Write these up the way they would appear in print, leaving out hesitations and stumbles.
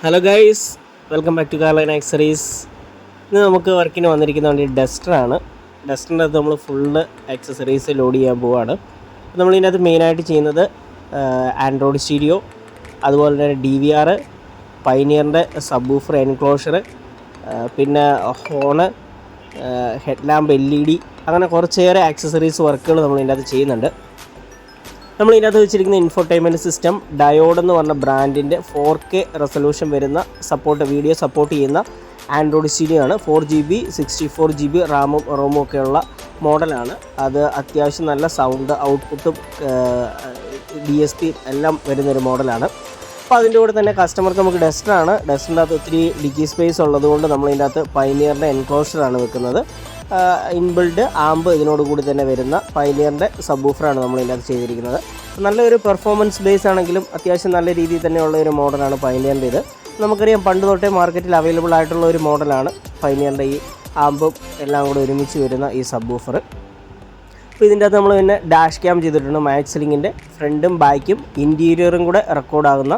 Hello guys, welcome back to Carline accessories. ഇന്ന് നമുക്ക് വർക്കിന് വന്നിരിക്കുന്ന വണ്ടി ഡസ്റ്ററാണ്. ഡസ്റ്ററിൻ്റെ അകത്ത് നമ്മൾ ഫുള്ള് ആക്സസറീസ് ലോഡ് ചെയ്യാൻ പോവുകയാണ്. അപ്പോൾ നമ്മളിതിനകത്ത് മെയിനായിട്ട് ചെയ്യുന്നത് ആൻഡ്രോയിഡ് സ്റ്റീരിയോ, അതുപോലെ തന്നെ DVR, പൈനിയറിൻ്റെ സബ് വൂഫർ എൻക്ലോഷർ, പിന്നെ ഹോണ്, ഹെഡ് ലാമ്പ് LED, അങ്ങനെ കുറച്ചേറെ ആക്സസറീസ് വർക്കുകൾ നമ്മൾ ഇതിൻ്റെ അകത്ത് ചെയ്യുന്നുണ്ട്. നമ്മൾ ഇതിനകത്ത് വെച്ചിരിക്കുന്ന ഇൻഫോർടൈൻമെൻറ്റ് സിസ്റ്റം ഡയോഡ് എന്ന് പറഞ്ഞ ബ്രാൻഡിൻ്റെ 4K റെസൊല്യൂഷൻ വരുന്ന വീഡിയോ സപ്പോർട്ട് ചെയ്യുന്ന ആൻഡ്രോയിഡ് സ്റ്റീരിയോ ആണ്. 4GB 64GB റോമും ഒക്കെയുള്ള മോഡലാണ്. അത് അത്യാവശ്യം നല്ല സൗണ്ട് ഔട്ട്പുട്ടും DSP എല്ലാം വരുന്നൊരു മോഡലാണ്. അപ്പോൾ അതിൻ്റെ കൂടെ തന്നെ കസ്റ്റമർക്ക് നമുക്ക് ഡസ്റ്ററാണ്. ഡസ്റ്ററിൻ്റെ അകത്ത് ഒത്തിരി ഡിക്കി സ്പേസ് ഉള്ളതുകൊണ്ട് നമ്മൾ ഇതിൻ്റെ അകത്ത് പൈനിയറിൻ്റെ എൻക്ലോഷറാണ് വെക്കുന്നത്. ഇൻബിൽഡ് ആമ്പ് ഇതിനോട് കൂടി തന്നെ വരുന്ന പൈനിയറിൻ്റെ സബ് വൂഫറാണ് നമ്മൾ ഇതിനകത്ത് ചെയ്തിരിക്കുന്നത്. നല്ലൊരു പെർഫോമൻസ് ബേസ് ആണെങ്കിലും അത്യാവശ്യം നല്ല രീതിയിൽ തന്നെയുള്ള ഒരു മോഡലാണ് പൈനിയറിൻ്റെ. ഇത് നമുക്കറിയാം, പണ്ട് തൊട്ടേ മാർക്കറ്റിൽ അവൈലബിൾ ആയിട്ടുള്ള ഒരു മോഡലാണ് പൈനിയറിൻ്റെ ഈ ആമ്പും എല്ലാം കൂടി ഒരുമിച്ച് വരുന്ന ഈ സബ് വൂഫർ. അപ്പോൾ ഇതിൻ്റെ അകത്ത് നമ്മൾ പിന്നെ ഡാഷ് ക്യാം ചെയ്തിട്ടുണ്ട്. മാക്സിലിങ്ങിൻ്റെ ഫ്രണ്ടും ബാക്കും ഇൻറ്റീരിയറും കൂടെ റെക്കോർഡാകുന്ന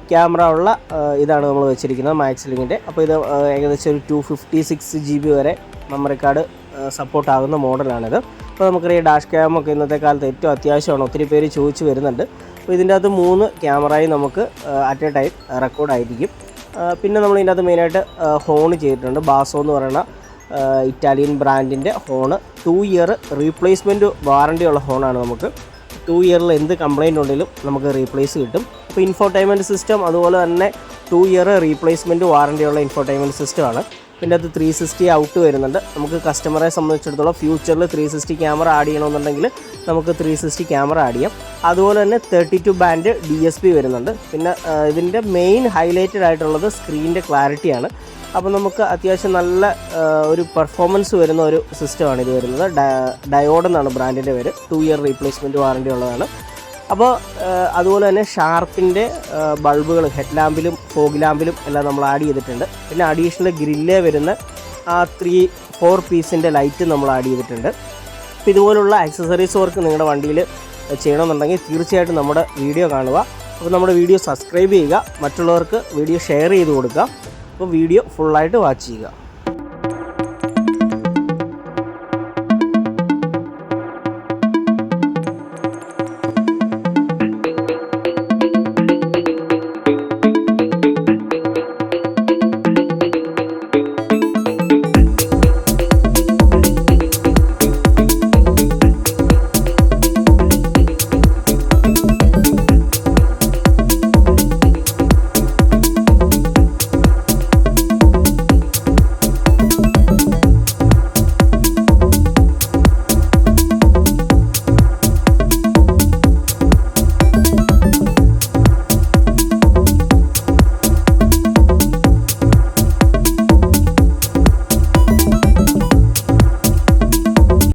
ക്യാമറ ഉള്ള ഇതാണ് നമ്മൾ വെച്ചിരിക്കുന്നത് മാക്സിലിങ്ങിൻ്റെ. അപ്പോൾ ഇത് ഏകദേശം ഒരു 256GB വരെ മെമ്മറി കാർഡ് സപ്പോർട്ടാകുന്ന മോഡലാണിത്. അപ്പോൾ നമുക്കറിയാം, ഡാഷ് ക്യാമൊക്കെ ഇന്നത്തെ കാലത്ത് ഏറ്റവും അത്യാവശ്യമാണ്. ഒത്തിരി പേര് ചോദിച്ചു വരുന്നുണ്ട്. അപ്പോൾ ഇതിൻ്റെ അകത്ത് 3 ക്യാമറയും നമുക്ക് അറ്റ് എ ടൈം റെക്കോർഡായിരിക്കും. പിന്നെ നമ്മൾ ഇതിൻ്റെ അകത്ത് മെയിനായിട്ട് ഹോൺ ചെയ്തിട്ടുണ്ട്. ബാസോ എന്ന് പറയുന്ന ഇറ്റാലിയൻ ബ്രാൻഡിൻ്റെ ഹോണ്. 2 ഇയർ റീപ്ലേസ്മെൻറ്റ് വാറണ്ടി ഉള്ള ഹോണാണ്. നമുക്ക് 2 ഇയറിൽ എന്ത് കംപ്ലയിൻ്റ് ഉണ്ടെങ്കിലും നമുക്ക് റീപ്ലേസ് കിട്ടും. അപ്പോൾ ഇൻഫോർടൈൻമെൻറ്റ് സിസ്റ്റം അതുപോലെ തന്നെ 2 ഇയർ റീപ്ലേസ്മെൻറ്റ് വാറണ്ടിയുള്ള ഇൻഫോർടൈൻമെൻറ്റ് സിസ്റ്റമാണ്. പിന്നെ അത് 360 ഔട്ട് വരുന്നുണ്ട്. നമുക്ക് കസ്റ്റമറെ സംബന്ധിച്ചിടത്തോളം ഫ്യൂച്ചറിൽ 360 ക്യാമറ ആഡ് ചെയ്യണമെന്നുണ്ടെങ്കിൽ നമുക്ക് 360 ക്യാമറ ആഡ് ചെയ്യാം. അതുപോലെ തന്നെ 32 ബാൻഡ് DSP വരുന്നുണ്ട്. പിന്നെ ഇതിൻ്റെ മെയിൻ ഹൈലൈറ്റഡ് ആയിട്ടുള്ളത് സ്ക്രീനിൻ്റെ ക്ലാരിറ്റിയാണ്. അപ്പോൾ നമുക്ക് അത്യാവശ്യം നല്ല ഒരു പെർഫോമൻസ് വരുന്ന ഒരു സിസ്റ്റമാണ് ഇത് വരുന്നത്. ഡയോഡ് എന്നാണ് ബ്രാൻഡിൻ്റെ പേര്. 2 ഇയർ റീപ്ലേസ്മെൻറ്റ് വാറണ്ടി ഉള്ളതാണ്. അപ്പോൾ അതുപോലെ തന്നെ ഷാർപ്പിൻ്റെ ബൾബുകൾ ഹെഡ് ലാമ്പിലും ഫോഗ് ലാമ്പിലും എല്ലാം നമ്മൾ ആഡ് ചെയ്തിട്ടുണ്ട്. പിന്നെ അഡീഷണൽ ഗ്രില്ലേ വരുന്ന ആ 3-4 പീസിൻ്റെ ലൈറ്റ് നമ്മൾ ആഡ് ചെയ്തിട്ടുണ്ട്. അപ്പോൾ ഇതുപോലുള്ള ആക്സസറീസ് വർക്ക് നിങ്ങളുടെ വണ്ടിയിൽ ചെയ്യണമെന്നുണ്ടെങ്കിൽ തീർച്ചയായിട്ടും നമ്മുടെ വീഡിയോ കാണുക. അപ്പോൾ നമ്മുടെ വീഡിയോ സബ്സ്ക്രൈബ് ചെയ്യുക, മറ്റുള്ളവർക്ക് വീഡിയോ ഷെയർ ചെയ്ത് കൊടുക്കുക. അപ്പോൾ വീഡിയോ ഫുള്ളായിട്ട് വാച്ച് ചെയ്യുക.